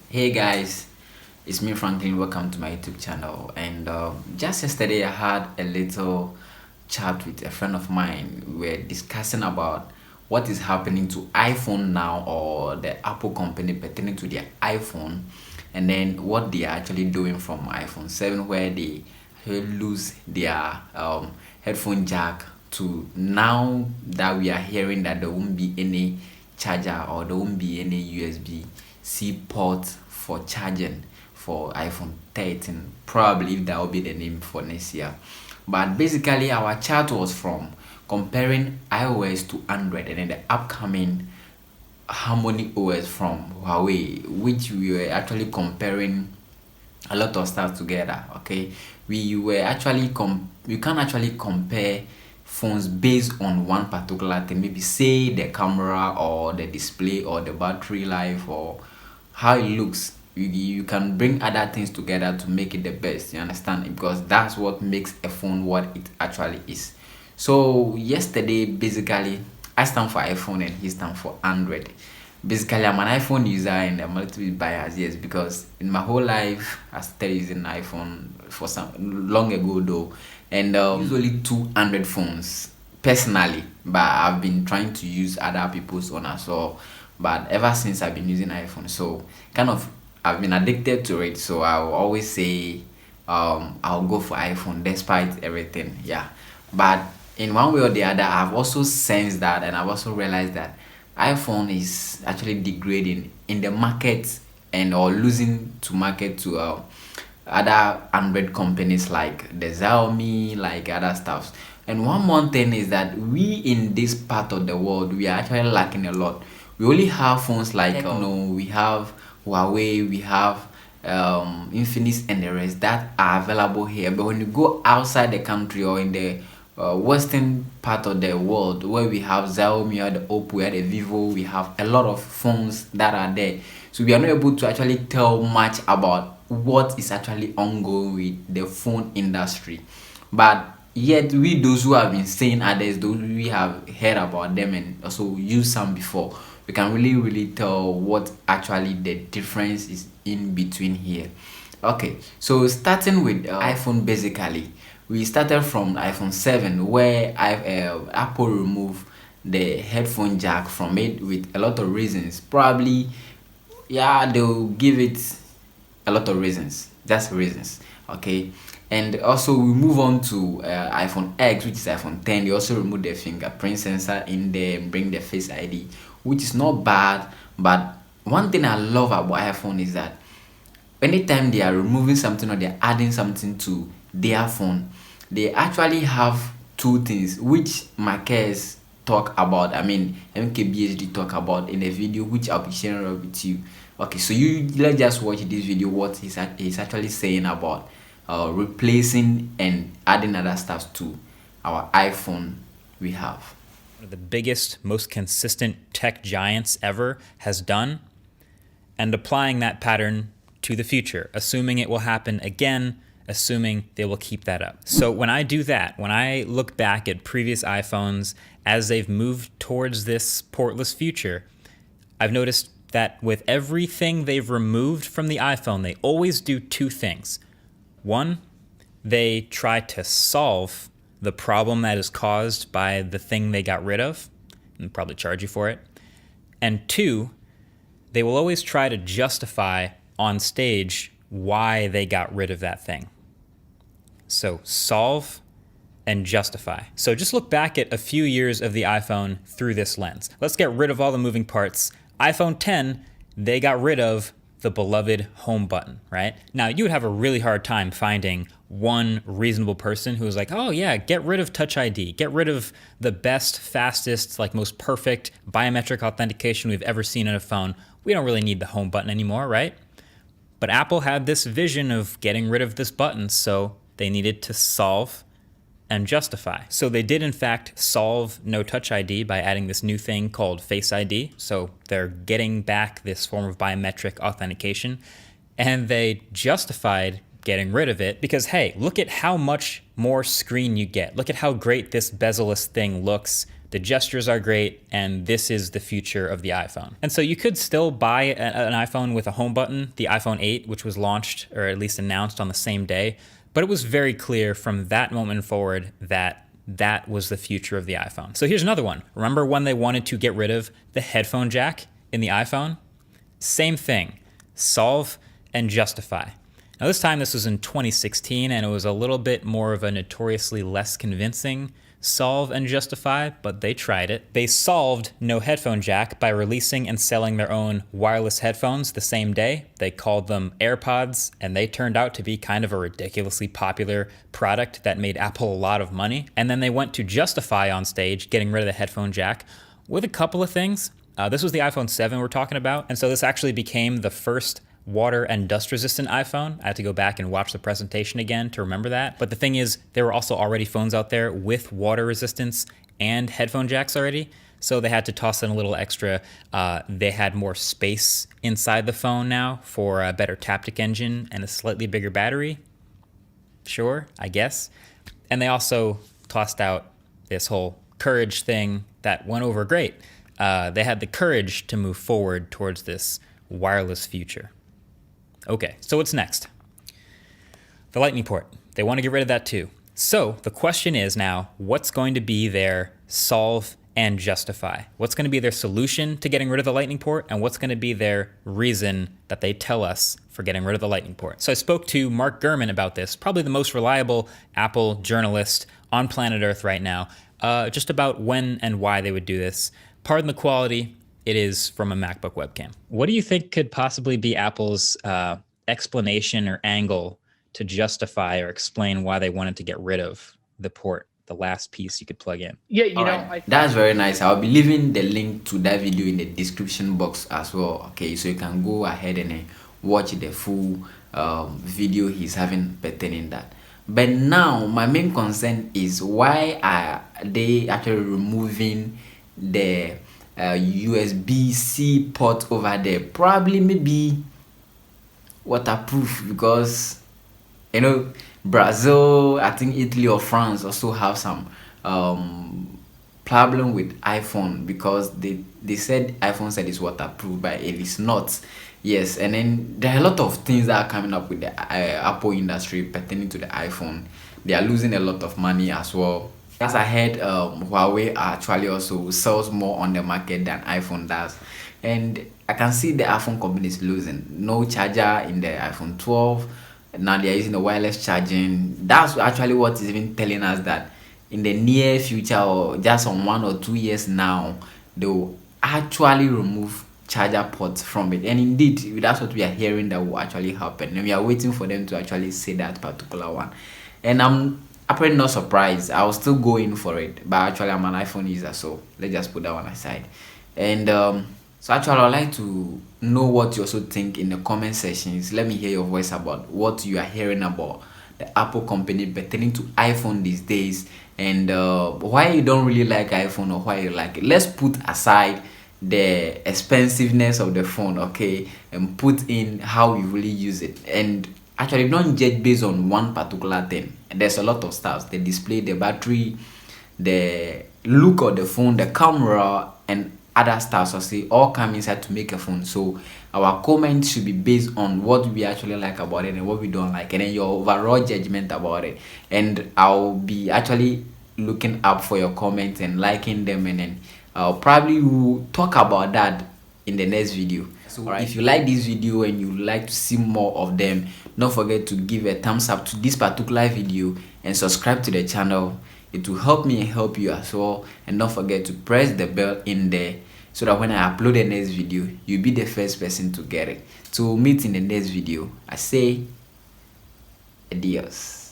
Hey guys, it's me Franklin. Welcome to my YouTube channel. And just yesterday, I had a little chat with a friend of mine. We were discussing about what is happening to iPhone now, or the Apple company pertaining to their iPhone, and then what they are actually doing from iPhone 7, where they lose their headphone jack, to now that we are hearing that there won't be any charger, or there won't be any USB-C port for charging for iPhone 13. Probably if that will be the name for next year. But basically, our chat was from comparing iOS to Android, and then the upcoming Harmony OS from Huawei, which we were actually comparing a lot of stuff together. Okay, we were actually you can actually compare phones based on one particular thing, maybe say the camera or the display or the battery life or how it looks. You can bring other things together to make it the best, you understand, because that's what makes a phone what it actually is. So yesterday, basically, I stand for iPhone and he stand for Android. Basically, I'm an iPhone user and I'm a little bit biased, yes, because in my whole life I started using iPhone for some long ago though, and usually two Android phones personally, but I've been trying to use other people's own as well. But ever since I've been using iPhone, so kind of I've been addicted to it. So I'll always say I'll go for iPhone despite everything. Yeah, but in one way or the other, I've also sensed that, and I've also realized that iPhone is actually degrading in the market, and or losing to market to other Android companies like the Xiaomi, like other stuffs. And one more thing is that we in this part of the world, we are actually lacking a lot. We only have phones like no, we have Huawei, we have Infinix and the rest that are available here. But when you go outside the country or in the western part of the world, where we have Xiaomi, we have the Oppo, we have the Vivo, we have a lot of phones that are there. So we are not able to actually tell much about what is actually ongoing with the phone industry. But yet we, those who have been saying others, those we have heard about them and also used some before, we can really tell what actually the difference is in between here. Okay, so starting with iPhone, basically we started from iPhone 7, where Apple removed the headphone jack from it with a lot of reasons. Probably, yeah, they'll give it a lot of reasons, just reasons. Okay, and also we move on to iPhone X, which is iPhone 10. They also remove the fingerprint sensor in there and bring the Face ID, which is not bad. But one thing I love about iPhone is that anytime they are removing something or they're adding something to their phone, they actually have two things which Marques talk about. I mean, MKBHD talk about in a video which I'll be sharing with you. Okay, so let's just watch this video. What he's actually saying about replacing and adding other stuff to our iPhone we have. One of the biggest, most consistent tech giants ever has done, and applying that pattern to the future, assuming it will happen again, assuming they will keep that up. So when I do that, when I look back at previous iPhones as they've moved towards this portless future, I've noticed that with everything they've removed from the iPhone, they always do two things. One, they try to solve the problem that is caused by the thing they got rid of, and probably charge you for it. And two, they will always try to justify on stage why they got rid of that thing. So solve and justify. So just look back at a few years of the iPhone through this lens. Let's get rid of all the moving parts. iPhone 10, they got rid of the beloved home button, right? Now, you would have a really hard time finding one reasonable person who was like, oh yeah, get rid of Touch ID, get rid of the best, fastest, like most perfect biometric authentication we've ever seen in a phone. We don't really need the home button anymore, right? But Apple had this vision of getting rid of this button, so they needed to solve and justify. So they did in fact solve no Touch ID by adding this new thing called Face ID. So they're getting back this form of biometric authentication, and they justified getting rid of it because, hey, look at how much more screen you get. Look at how great this bezel-less thing looks. the gestures are great, and this is the future of the iPhone. And so you could still buy an iPhone with a home button, the iPhone 8, which was launched or at least announced on the same day. But it was very clear from that moment forward that that was the future of the iPhone. So here's another one. Remember when they wanted to get rid of the headphone jack in the iPhone? Same thing. Solve and justify. Now this time, this was in 2016, and it was a little bit more of a notoriously less convincing solve and justify, but they tried it. They solved no headphone jack by releasing and selling their own wireless headphones the same day. They called them AirPods, and they turned out to be kind of a ridiculously popular product that made Apple a lot of money. And then they went to justify on stage getting rid of the headphone jack with a couple of things. This was the iPhone 7 we're talking about, and so this actually became the first water and dust resistant iPhone. I had to go back and watch the presentation again to remember that. But the thing is, there were also already phones out there with water resistance and headphone jacks already. So they had to toss in a little extra. They had more space inside the phone now for a better Taptic engine and a slightly bigger battery. Sure, I guess. And they also tossed out this whole courage thing that went over great. They had the courage to move forward towards this wireless future. Okay, so what's next? The Lightning port. They want to get rid of that too. So the question is now, what's going to be their solve and justify? What's going to be their solution to getting rid of the Lightning port? And what's going to be their reason that they tell us for getting rid of the Lightning port? So I spoke to Mark Gurman about this, probably the most reliable Apple journalist on planet Earth right now, just about when and why they would do this. Pardon the quality. It is from a MacBook webcam. What do you think could possibly be Apple's explanation or angle to justify or explain why they wanted to get rid of the port, the last piece you could plug in? Yeah, you All know, right. That's very nice. I'll be leaving the link to that video in the description box as well. Okay, so you can go ahead and watch the full video he's having pertaining that. But now my main concern is, why are they actually removing the USB-C port over there? Probably maybe waterproof, because you know Brazil, I think Italy or France also have some problem with iPhone, because they said iPhone said it's waterproof, but it is not. Yes, and then there are a lot of things that are coming up with the Apple industry pertaining to the iPhone. They are losing a lot of money as well. As I heard, Huawei actually also sells more on the market than iPhone does. And I can see the iPhone company is losing. No charger in the iPhone 12. Now they are using the wireless charging. That's actually what is even telling us that in the near future, or just on 1 or 2 years now, they will actually remove charger ports from it. And indeed, that's what we are hearing that will actually happen. And we are waiting for them to actually say that particular one. And I'm apparently not surprised. I was still going for it, but actually I'm an iPhone user, so let's just put that one aside. And so actually I'd like to know what you also think in the comment sections. Let me hear your voice about what you are hearing about the Apple company pertaining to iPhone these days, and why you don't really like iPhone or why you like it. Let's put aside the expensiveness of the phone, okay, and put in how you really use it. And actually don't judge based on one particular thing. There's a lot of stuff: the display, the battery, the look of the phone, the camera, and other stuff. So see, all come inside to make a phone. So our comments should be based on what we actually like about it and what we don't like, and then your overall judgment about it. And I'll be actually looking up for your comments and liking them, and then I'll probably will talk about that in the next video. So if you like this video and you like to see more of them, don't forget to give a thumbs up to this particular video and subscribe to the channel. It will help me and help you as well. And don't forget to press the bell in there, so that when I upload the next video, you'll be the first person to get it. So we'll meet in the next video. I say adios.